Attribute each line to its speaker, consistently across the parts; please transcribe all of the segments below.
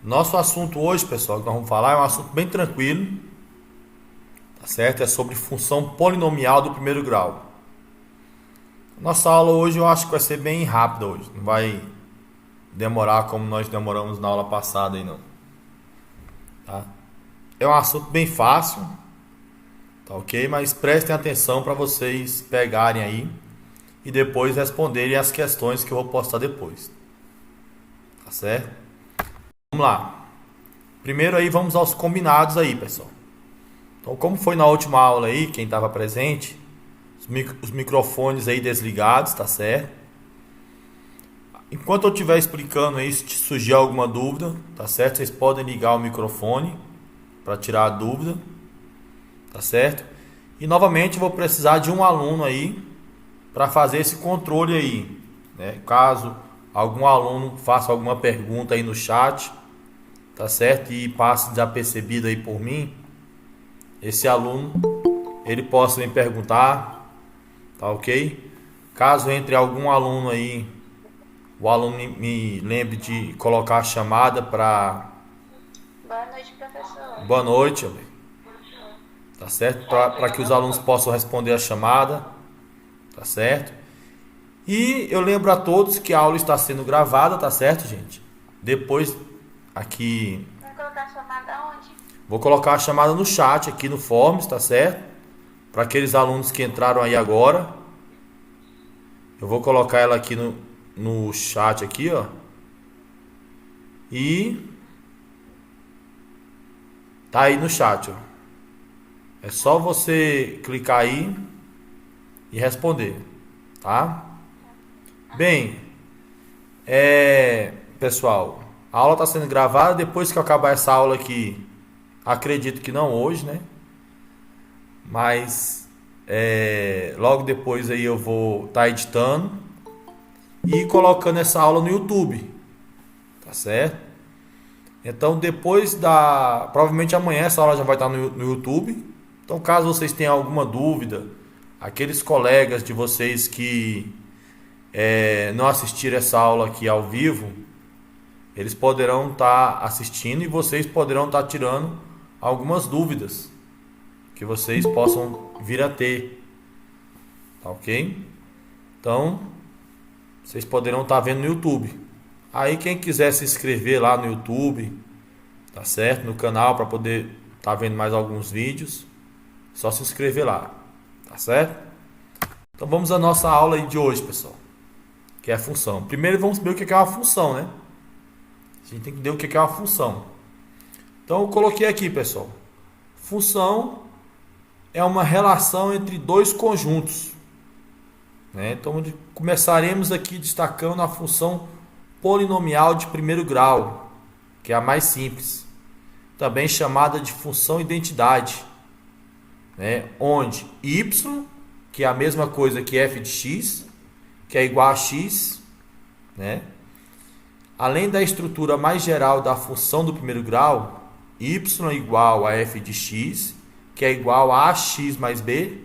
Speaker 1: Nosso assunto hoje, pessoal, que nós vamos falar é um assunto bem tranquilo, tá certo? É sobre função polinomial do primeiro grau. Nossa aula hoje eu acho que vai ser bem rápida hoje, não vai demorar como nós demoramos na aula passada aí não, tá? É um assunto bem fácil, tá ok? Mas prestem atenção para vocês pegarem aí e depois responderem as questões que eu vou postar depois, tá certo? Vamos lá. Primeiro aí vamos aos combinados aí, pessoal. Então, como foi na última aula aí, quem estava presente, os microfones aí desligados, tá certo? Enquanto eu estiver explicando aí, se surgir alguma dúvida, tá certo? Vocês podem ligar o microfone para tirar a dúvida, tá certo? E novamente vou precisar de um aluno aí para fazer esse controle aí, né? Caso algum aluno faça alguma pergunta aí no chat, tá certo? E passe desapercebido aí por mim, esse aluno, ele possa me perguntar, tá ok? Caso entre algum aluno aí, o aluno me lembre de colocar a chamada para...
Speaker 2: Boa noite, professor.
Speaker 1: Boa noite, tá certo? Para que os alunos possam responder a chamada, tá certo? E eu lembro a todos que a aula está sendo gravada, tá certo, gente? Depois aqui
Speaker 2: Vai colocar a chamada onde?
Speaker 1: vou colocar a chamada no chat aqui no Forms, tá certo? Para aqueles alunos que entraram aí agora. Eu vou colocar ela aqui no chat aqui, ó. E tá aí no chat, ó. É só você clicar aí e responder, tá? Bem, pessoal, a aula está sendo gravada. Depois que eu acabar essa aula aqui, acredito que não hoje, né? Mas logo depois aí eu vou estar editando e colocando essa aula no YouTube, tá certo? Então provavelmente amanhã essa aula já vai estar no YouTube. Então caso vocês tenham alguma dúvida, aqueles colegas de vocês que não assistiram essa aula aqui ao vivo, eles poderão estar assistindo e vocês poderão estar tirando algumas dúvidas que vocês possam vir a ter, tá ok? Então, vocês poderão estar vendo no YouTube. Aí quem quiser se inscrever lá no YouTube, tá certo? No canal para poder estar vendo mais alguns vídeos, só se inscrever lá, tá certo? Então vamos à nossa aula aí de hoje, pessoal, que é a função. Primeiro vamos ver o que é uma função, né? A gente tem que entender o que é uma função. Então eu coloquei aqui, pessoal. Função é uma relação entre dois conjuntos, né? Então começaremos aqui destacando a função polinomial de primeiro grau, que é a mais simples, também chamada de função identidade, né? Onde y, que é a mesma coisa que f de x, que é igual a x, né? Além da estrutura mais geral da função do primeiro grau, y igual a f de x, que é igual a ax mais b,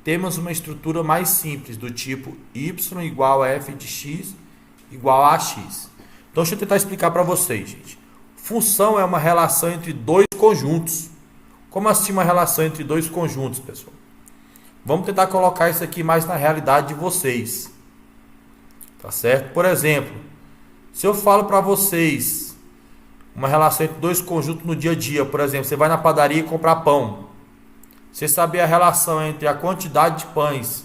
Speaker 1: temos uma estrutura mais simples do tipo y igual a f de x igual a ax. Então deixa eu tentar explicar para vocês, gente. Função é uma relação entre dois conjuntos. Como assim uma relação entre dois conjuntos, pessoal? Vamos tentar colocar isso aqui mais na realidade de vocês, tá certo? Por exemplo, se eu falo para vocês uma relação entre dois conjuntos no dia a dia, por exemplo, você vai na padaria comprar pão. Você saber a relação entre a quantidade de pães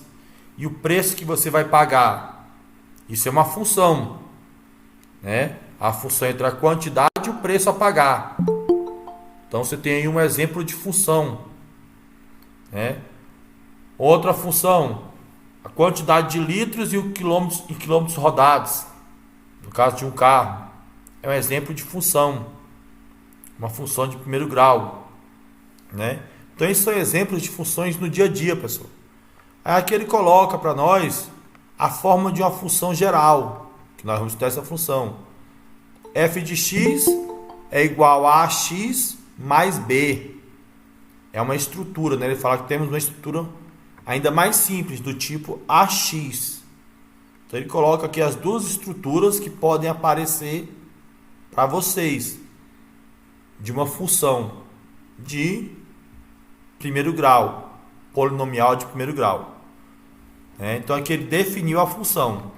Speaker 1: e o preço que você vai pagar. Isso é uma função, né? A função entre a quantidade e o preço a pagar. Então você tem aí um exemplo de função, né? Outra função, a quantidade de litros e o quilômetros rodados. No caso de um carro, é um exemplo de função, uma função de primeiro grau, né? Então esses são exemplos de funções no dia a dia, pessoal. Aí aqui ele coloca para nós a forma de uma função geral, que nós vamos estudar essa função. F de x é igual a ax mais b. É uma estrutura, né? Ele fala que temos uma estrutura ainda mais simples, do tipo ax. Então ele coloca aqui as duas estruturas que podem aparecer para vocês. de uma função de primeiro grau, polinomial de primeiro grau. Então aqui ele definiu a função.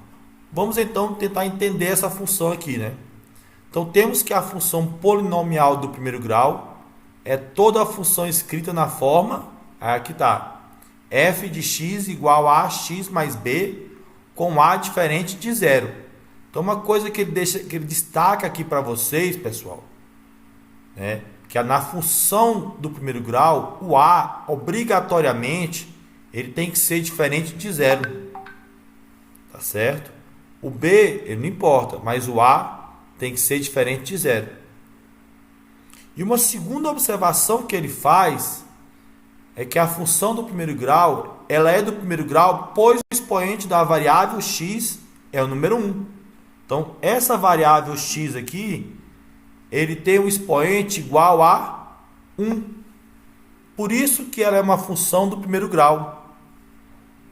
Speaker 1: Vamos então tentar entender essa função aqui, né? Então temos que a função polinomial do primeiro grau é toda a função escrita na forma, aqui está, f de x igual a x mais b com a diferente de zero. Então uma coisa que ele destaca aqui para vocês, pessoal, que é na função do primeiro grau, o a obrigatoriamente ele tem que ser diferente de zero, tá certo? O b ele não importa, mas o a tem que ser diferente de zero. E uma segunda observação que ele faz é que a função do primeiro grau, ela é do primeiro grau, pois o expoente da variável x é o número 1. Então, essa variável x aqui, ele tem um expoente igual a 1. Por isso que ela é uma função do primeiro grau.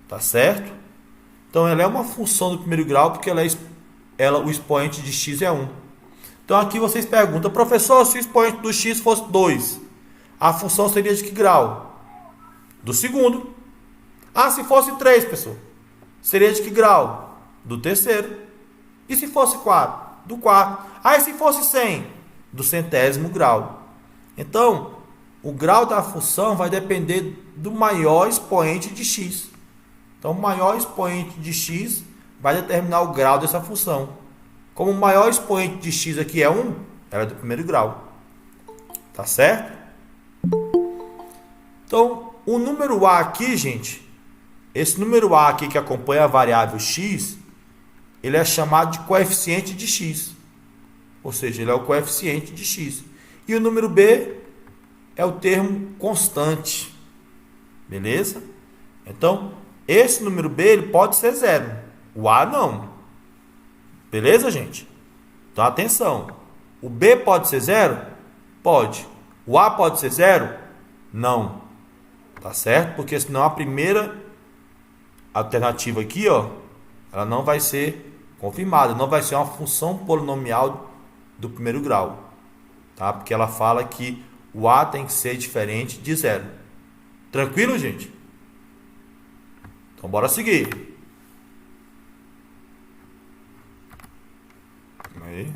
Speaker 1: Tá certo? Então, ela é uma função do primeiro grau porque o expoente de x é 1. Então, aqui vocês perguntam, professor, se o expoente do x fosse 2, a função seria de que grau? Do segundo. Ah, se fosse 3, pessoal, seria de que grau? Do terceiro. E se fosse 4? Do quarto. Ah, e se fosse 100? Do centésimo grau. Então, o grau da função vai depender do maior expoente de x. Então, o maior expoente de x vai determinar o grau dessa função. Como o maior expoente de x aqui é 1, ela é do primeiro grau. Tá certo? Então, o número a aqui, gente, esse número a aqui que acompanha a variável x, ele é chamado de coeficiente de x. Ou seja, ele é o coeficiente de x. E o número b é o termo constante. Beleza? Então, esse número b ele pode ser 0. O a não. Beleza, gente? Então, atenção. O b pode ser 0? Pode. O a pode ser 0? Não. Tá certo? Porque senão a primeira alternativa aqui, ó, ela não vai ser confirmada. Não vai ser uma função polinomial do primeiro grau. Tá? Porque ela fala que o a tem que ser diferente de 0. Tranquilo, gente? Então, bora seguir. Aí.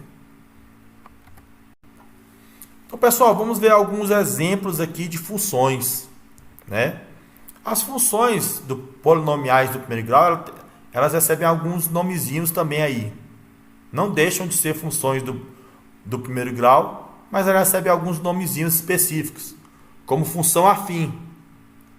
Speaker 1: Então, pessoal, vamos ver alguns exemplos aqui de funções, né? As funções polinomiais do primeiro grau, elas recebem alguns nomezinhos também aí. Não deixam de ser funções do primeiro grau, mas elas recebem alguns nomezinhos específicos, como função afim.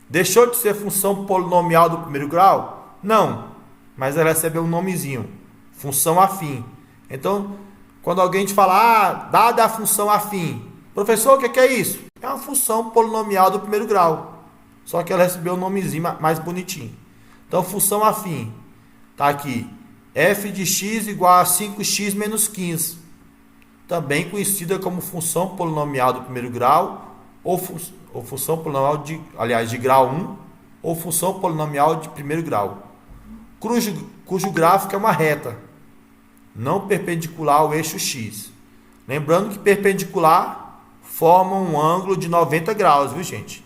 Speaker 1: Deixou de ser função polinomial do primeiro grau? Não, mas ela recebe um nomezinho, função afim. Então, quando alguém te fala, dada a função afim, professor, o que é isso? É uma função polinomial do primeiro grau, só que ela recebeu um nomezinho mais bonitinho. Então, função afim, tá aqui, f de x igual a 5x menos 15, também conhecida como função polinomial do primeiro grau, ou função polinomial de grau 1, ou função polinomial de primeiro grau, cujo gráfico é uma reta, não perpendicular ao eixo x. Lembrando que perpendicular forma um ângulo de 90 graus, viu, gente?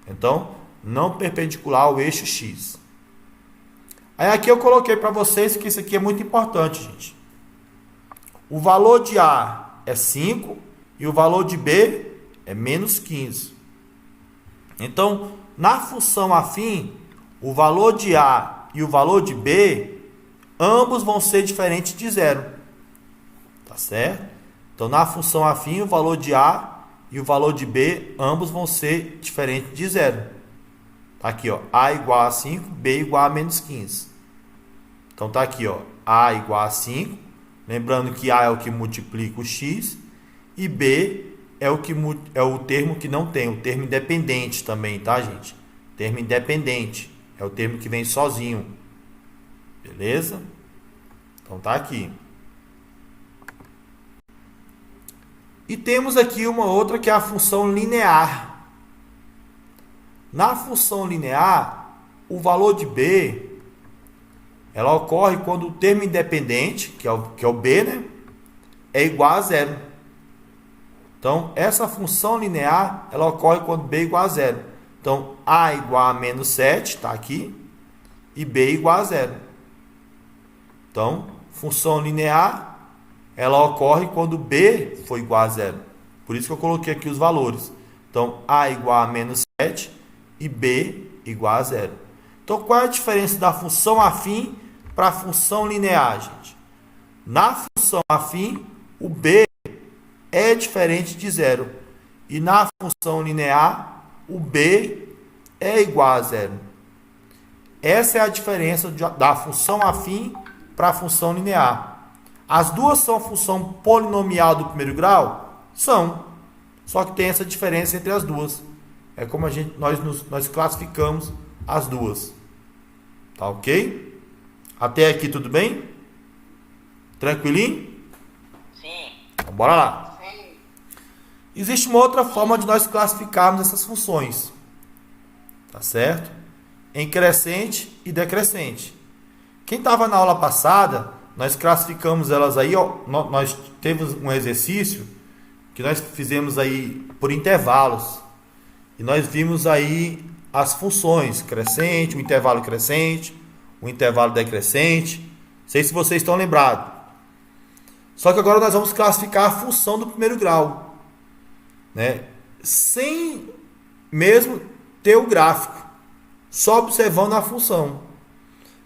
Speaker 1: Então, não perpendicular ao eixo x. Aí aqui eu coloquei para vocês que isso aqui é muito importante, gente. O valor de A é 5 e o valor de B é menos 15. Então, na função afim, o valor de A e o valor de B, ambos vão ser diferentes de 0. Tá certo? Então, na função afim, o valor de A e o valor de B, ambos vão ser diferentes de 0. Tá aqui, ó, A igual a 5, B igual a menos 15. Então, tá aqui, ó, A igual a 5. Lembrando que A é o que multiplica o x e B é o termo que não tem, o termo independente também, tá, gente? Termo independente é o termo que vem sozinho. Beleza? Então tá aqui. E temos aqui uma outra que é a função linear. Na função linear, o valor de B, ela ocorre quando o termo independente, que é o B, né, é igual a 0. Então, essa função linear, ela ocorre quando b igual a zero. Então, a igual a menos 7, está aqui, e b igual a zero. Então, função linear, ela ocorre quando b for igual a zero. Por isso que eu coloquei aqui os valores. Então, a igual a menos 7 e b igual a zero. Então, qual é a diferença da função afim para a função linear, gente? Na função afim, o b é diferente de zero. E na função linear, o b é igual a zero. Essa é a diferença da função afim para a função linear. As duas são função polinomial do primeiro grau? São. Só que tem essa diferença entre as duas. É como nós classificamos as duas. Tá ok? Até aqui tudo bem? Tranquilinho?
Speaker 2: Sim.
Speaker 1: Então, bora lá. Existe uma outra forma de nós classificarmos essas funções. Tá certo? Em crescente e decrescente. Quem estava na aula passada, nós classificamos elas aí, ó, nós temos um exercício que nós fizemos aí por intervalos. E nós vimos aí as funções crescente, o intervalo crescente, o intervalo decrescente. Não sei se vocês estão lembrados. Só que agora nós vamos classificar a função do primeiro grau, né? Sem mesmo ter o gráfico, só observando a função.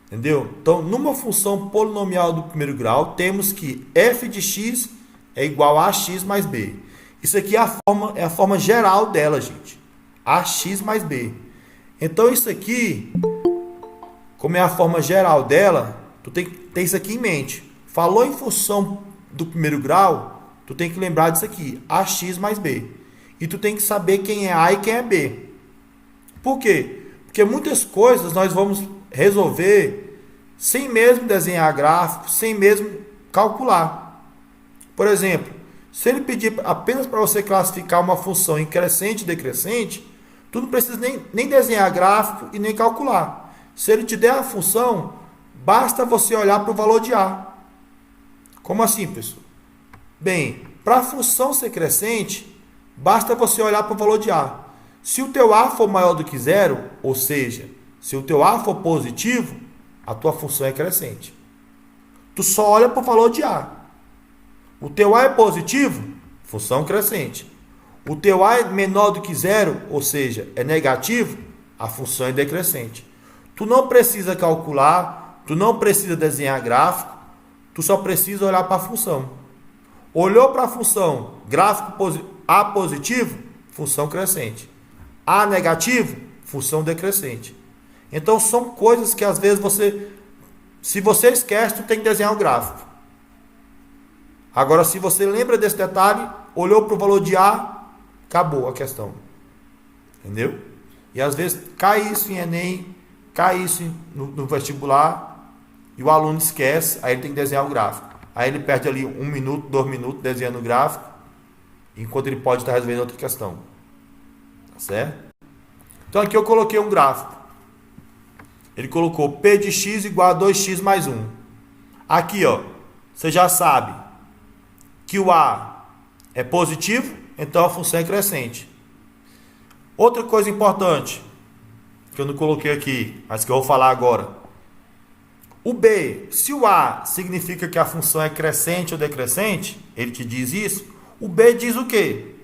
Speaker 1: Entendeu? Então, numa função polinomial do primeiro grau, temos que f de x é igual a x mais b. Isso aqui é a forma geral dela, gente. Ax mais b. Então, isso aqui, como é a forma geral dela, tu tem que ter isso aqui em mente. Falou em função do primeiro grau, tu tem que lembrar disso aqui, ax mais b. E tu tem que saber quem é a e quem é b. Por quê? Porque muitas coisas nós vamos resolver sem mesmo desenhar gráfico, sem mesmo calcular. Por exemplo, se ele pedir apenas para você classificar uma função em crescente e decrescente, tu não precisa nem desenhar gráfico e nem calcular. Se ele te der a função, basta você olhar para o valor de a. Como assim, pessoal? Bem, para a função ser crescente, basta você olhar para o valor de a. Se o teu a for maior do que zero, ou seja, se o teu a for positivo, a tua função é crescente. Tu só olha para o valor de a. O teu a é positivo, função crescente. O teu a é menor do que zero, ou seja, é negativo, a função é decrescente. Tu não precisa calcular, tu não precisa desenhar gráfico, tu só precisa olhar para a função. Olhou para a função, gráfico a positivo, função crescente. A negativo, função decrescente. Então são coisas que às vezes se você esquece, tu tem que desenhar o gráfico. Agora, se você lembra desse detalhe, olhou para o valor de a, acabou a questão. Entendeu? E às vezes cai isso em Enem, cai isso no vestibular, e o aluno esquece, aí ele tem que desenhar o gráfico. Aí ele perde ali 1 minuto, 2 minutos desenhando o gráfico, enquanto ele pode estar resolvendo outra questão. Tá certo? Então aqui eu coloquei um gráfico. Ele colocou P de x igual a 2x mais 1. Aqui, ó, você já sabe que o A é positivo, então a função é crescente. Outra coisa importante, que eu não coloquei aqui, mas que eu vou falar agora. O B, se o A significa que a função é crescente ou decrescente, ele te diz isso, o B diz o quê?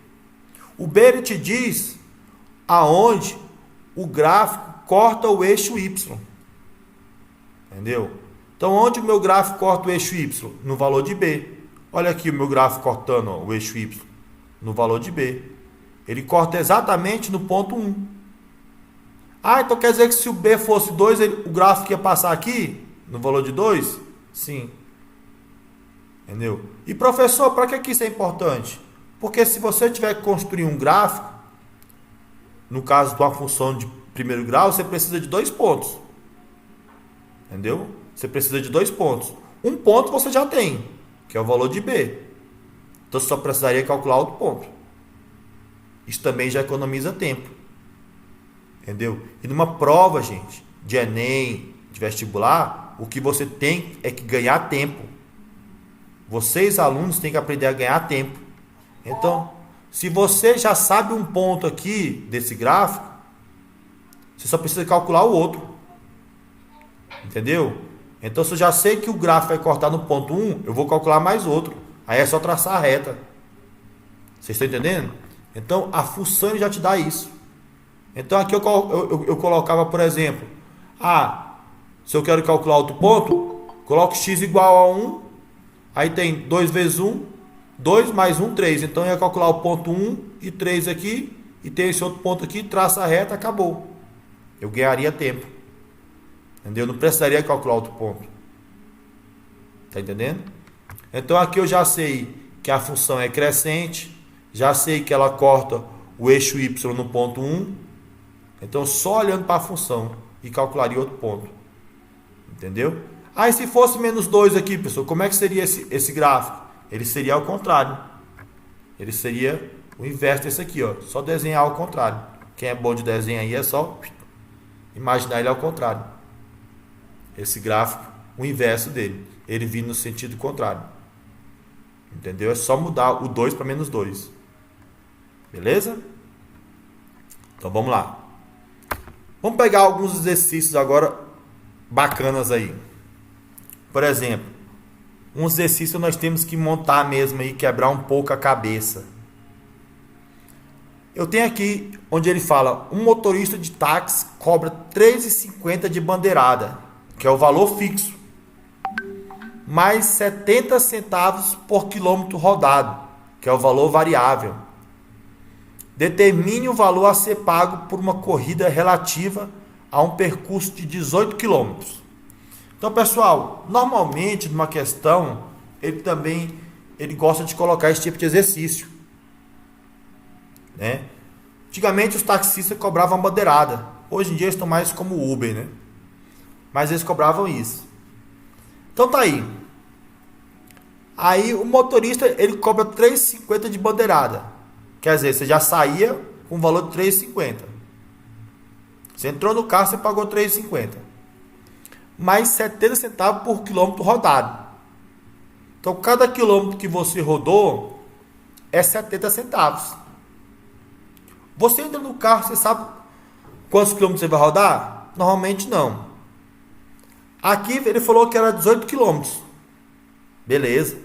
Speaker 1: O B ele te diz aonde o gráfico corta o eixo Y. Entendeu? Então, onde o meu gráfico corta o eixo Y? No valor de B. Olha aqui o meu gráfico cortando, ó, o eixo Y. No valor de B. Ele corta exatamente no ponto 1. Ah, então quer dizer que se o B fosse 2, o gráfico ia passar aqui? No valor de 2? Sim. Entendeu? E professor, para que isso é importante? Porque se você tiver que construir um gráfico, no caso de uma função de primeiro grau, você precisa de 2 pontos. Entendeu? Você precisa de 2 pontos. Um ponto você já tem, que é o valor de B. Então você só precisaria calcular outro ponto. Isso também já economiza tempo. Entendeu? E numa prova, gente, de Enem, de vestibular, o que você tem é que ganhar tempo. Vocês, alunos, têm que aprender a ganhar tempo. Então, Se você já sabe um ponto aqui desse gráfico, você só precisa calcular o outro. Entendeu? Então, se eu já sei que o gráfico vai cortar no ponto 1, eu vou calcular mais outro. Aí é só traçar a reta. Vocês estão entendendo? Então, a função já te dá isso. Então, aqui eu colocava, por exemplo, se eu quero calcular outro ponto, coloco x igual a 1, aí tem 2 vezes 1, 2 mais 1, 3. Então, eu ia calcular o ponto 1 e 3 aqui, e tem esse outro ponto aqui, traça a reta, acabou. Eu ganharia tempo. Entendeu? Não precisaria calcular outro ponto. Tá entendendo? Então, aqui eu já sei que a função é crescente, já sei que ela corta o eixo y no ponto 1. Então, só olhando para a função e calcularia outro ponto. Entendeu? Aí, se fosse menos 2 aqui, pessoal, como é que seria esse gráfico? Ele seria ao contrário. Ele seria o inverso desse aqui, ó. Só desenhar ao contrário. Quem é bom de desenho aí é só imaginar ele ao contrário. Esse gráfico, o inverso dele. Ele vindo no sentido contrário. Entendeu? É só mudar o 2 para menos 2. Beleza? Então, vamos lá. Vamos pegar alguns exercícios agora bacanas aí. Por exemplo, um exercício nós temos que montar mesmo aí, quebrar um pouco a cabeça. Eu tenho aqui onde ele fala, um motorista de táxi cobra R$ 3,50 de bandeirada, que é o valor fixo, mais 70 centavos por quilômetro rodado, que é o valor variável. Determine o valor a ser pago por uma corrida relativa a um percurso de 18 quilômetros. Então, pessoal, normalmente numa questão, ele gosta de colocar esse tipo de exercício. Né? Antigamente os taxistas cobravam bandeirada. Hoje em dia eles estão mais como Uber, né? Mas eles cobravam isso. Então tá aí. Aí o motorista ele cobra R$ 3,50 de bandeirada. Quer dizer, você já saía com o valor de R$ 3,50. Você entrou no carro, você pagou R$ 3,50. Mais 70 centavos por quilômetro rodado. Então, cada quilômetro que você rodou é 70 centavos. Você entra no carro, você sabe quantos quilômetros você vai rodar? Normalmente não. Aqui ele falou que era 18 quilômetros. Beleza.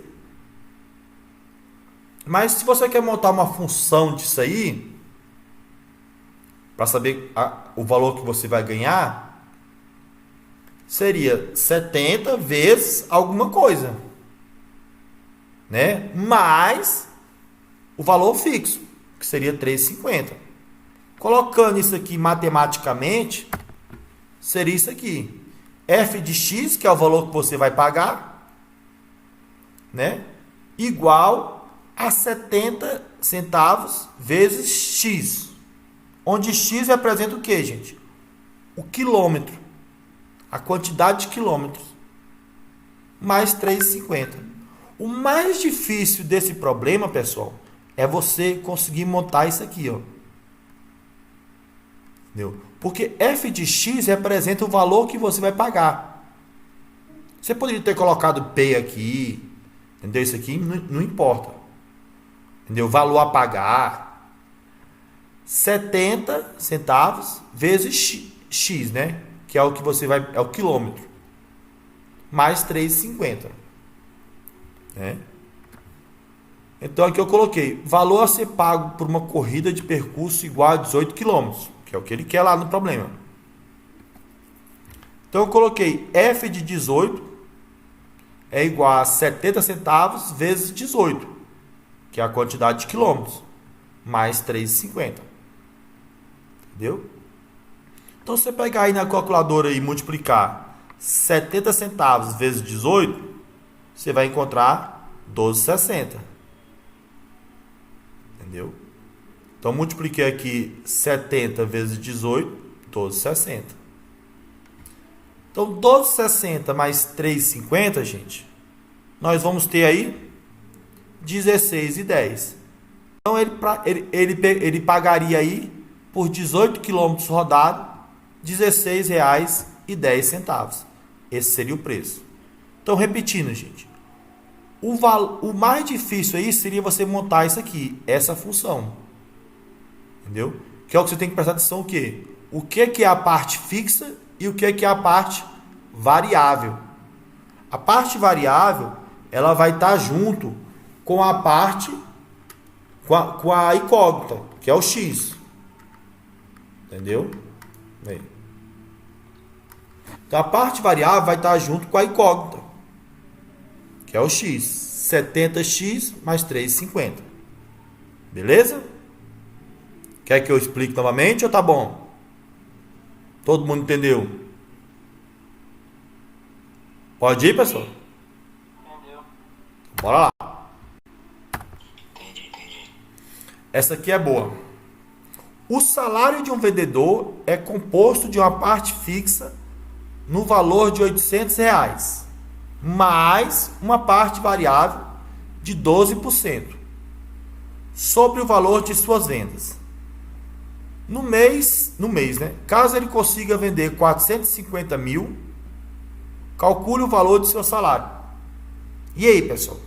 Speaker 1: Mas se você quer montar uma função disso aí, para saber o valor que você vai ganhar, seria 70 vezes alguma coisa, né? Mais o valor fixo, que seria R$ 3,50. Colocando isso aqui matematicamente, seria isso aqui. F de x, que é o valor que você vai pagar, né? Igual a 70 centavos vezes x. Onde x representa o que, gente? O quilômetro. A quantidade de quilômetros. Mais 3,50. O mais difícil desse problema, pessoal, é você conseguir montar isso aqui, ó. Entendeu? Porque f de x representa o valor que você vai pagar. Você poderia ter colocado P aqui, entendeu? Isso aqui não importa. Entendeu? Valor a pagar. 70 centavos vezes x, né? Que é o que você vai, é o quilômetro. Mais 3,50. Né? Então aqui eu coloquei valor a ser pago por uma corrida de percurso igual a 18 km, que é o que ele quer lá no problema. Então eu coloquei f de 18 é igual a 70 centavos vezes 18, que é a quantidade de quilômetros, mais 3,50. Entendeu? Então, se você pegar aí na calculadora e multiplicar 70 centavos vezes 18, você vai encontrar 12,60. Entendeu? Então, multipliquei aqui 70 vezes 18, 12,60. Então, 12,60 mais 3,50, gente, nós vamos ter aí 16,10. Então, ele pagaria aí, por 18 quilômetros rodados, R$ 16,10. Esse seria o preço. Então, repetindo, gente. O mais difícil aí seria você montar isso aqui, essa função. Entendeu? Que é o que você tem que prestar atenção o quê? O que é a parte fixa e o que é a parte variável. A parte variável, ela vai estar junto com a parte, com a incógnita, que é o x. Entendeu? Aí. Então, a parte variável vai estar junto com a incógnita, que é o x. 70x mais 3,50. Beleza? Quer que eu explique novamente ou tá bom? Todo mundo entendeu? Pode ir, pessoal?
Speaker 3: Entendeu?
Speaker 1: Bora lá.
Speaker 3: Entendi.
Speaker 1: Essa aqui é boa. O salário de um vendedor é composto de uma parte fixa no valor de R$ 800, mais uma parte variável de 12% sobre o valor de suas vendas. No mês, né? Caso ele consiga vender 450 mil, calcule o valor de seu salário. E aí, pessoal?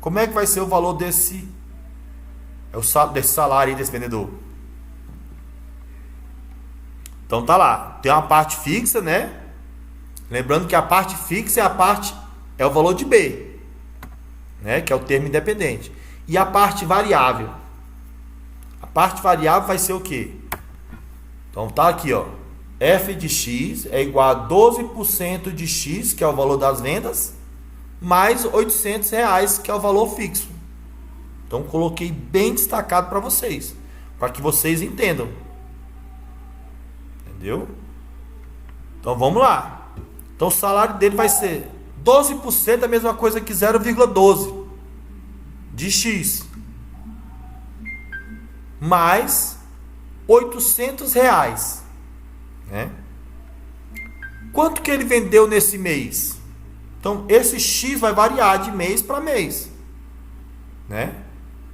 Speaker 1: Como é que vai ser o valor desse salário aí desse vendedor? Então tá lá, tem uma parte fixa, né? Lembrando que a parte fixa é o valor de B, né? Que é o termo independente. E a parte variável. A parte variável vai ser o quê? Então tá aqui, ó. F de x é igual a 12% de x, que é o valor das vendas, mais R$ 800, que é o valor fixo. Então coloquei bem destacado para vocês, para que vocês entendam. Entendeu? Então vamos lá. Então o salário dele vai ser 12%, a mesma coisa que 0,12 de x, mais R$ 800, né? Quanto que ele vendeu nesse mês? Então esse x vai variar de mês para mês, né?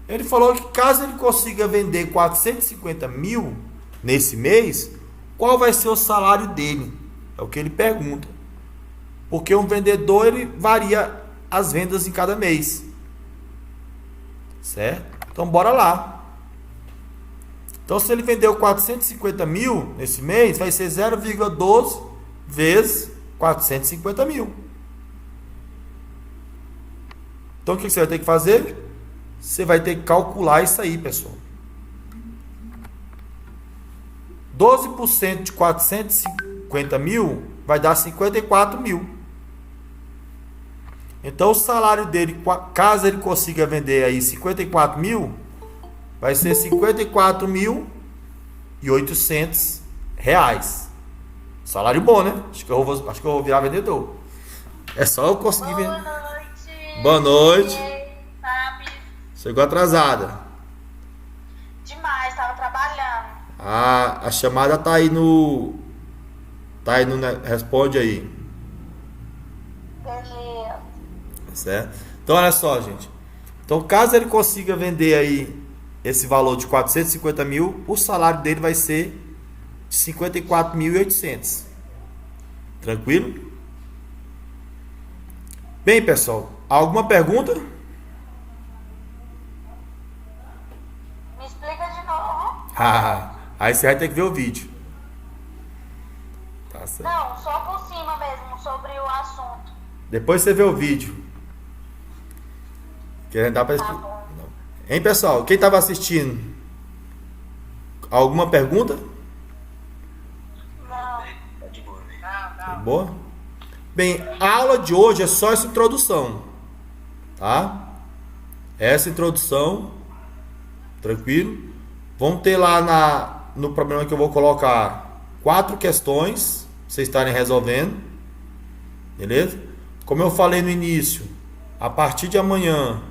Speaker 1: Ele falou que caso ele consiga vender 450 mil nesse mês, qual vai ser o salário dele? É o que ele pergunta. Porque um vendedor, ele varia as vendas em cada mês. Certo? Então bora lá. Então se ele vendeu 450 mil nesse mês, vai ser 0,12 vezes 450 mil. Então o que você vai ter que fazer? Você vai ter que calcular isso aí, pessoal. 12% de 450 mil vai dar 54 mil. Então o salário dele, caso ele consiga vender aí 54 mil, vai ser 54.800 reais. Salário bom, né? Acho que eu vou virar vendedor. É só eu conseguir vender.
Speaker 2: Boa noite.
Speaker 1: Boa noite.
Speaker 2: E aí, sabe?
Speaker 1: Chegou atrasada.
Speaker 2: Demais, tava trabalhando.
Speaker 1: A chamada tá aí no. Tá aí no. Responde aí.
Speaker 2: Beleza.
Speaker 1: Certo? Então olha só, gente. Então caso ele consiga vender aí esse valor de 450 mil, o salário dele vai ser de 54.800. Tranquilo? Bem, pessoal, alguma pergunta?
Speaker 2: Me explica de novo.
Speaker 1: Aí você vai ter que ver o vídeo. Tá certo.
Speaker 2: Não, só por cima mesmo, sobre o assunto.
Speaker 1: Depois você vê o vídeo. Que dá pra explicar.
Speaker 2: bom.
Speaker 1: Hein, pessoal? Quem estava assistindo? Alguma pergunta?
Speaker 2: Não.
Speaker 3: Tá de boa, velho.
Speaker 1: Tá boa? Bem, a aula de hoje é só essa introdução. Tá? Essa introdução. Tranquilo? Vamos ter lá no problema que eu vou colocar 4 questões pra vocês estarem resolvendo. Beleza? Como eu falei no início, a partir de amanhã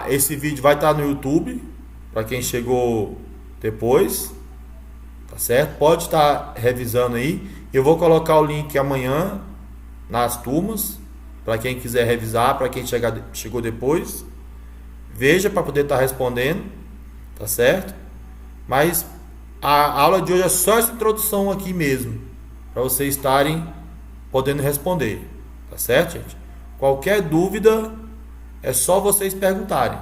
Speaker 1: esse vídeo vai estar no YouTube para quem chegou depois, tá certo? Pode estar revisando aí. Eu vou colocar o link amanhã nas turmas para quem quiser revisar, para quem chegou depois, veja para poder estar respondendo, tá certo? Mas a aula de hoje é só essa introdução aqui mesmo, para vocês estarem podendo responder, tá certo, gente? Qualquer dúvida é só vocês perguntarem.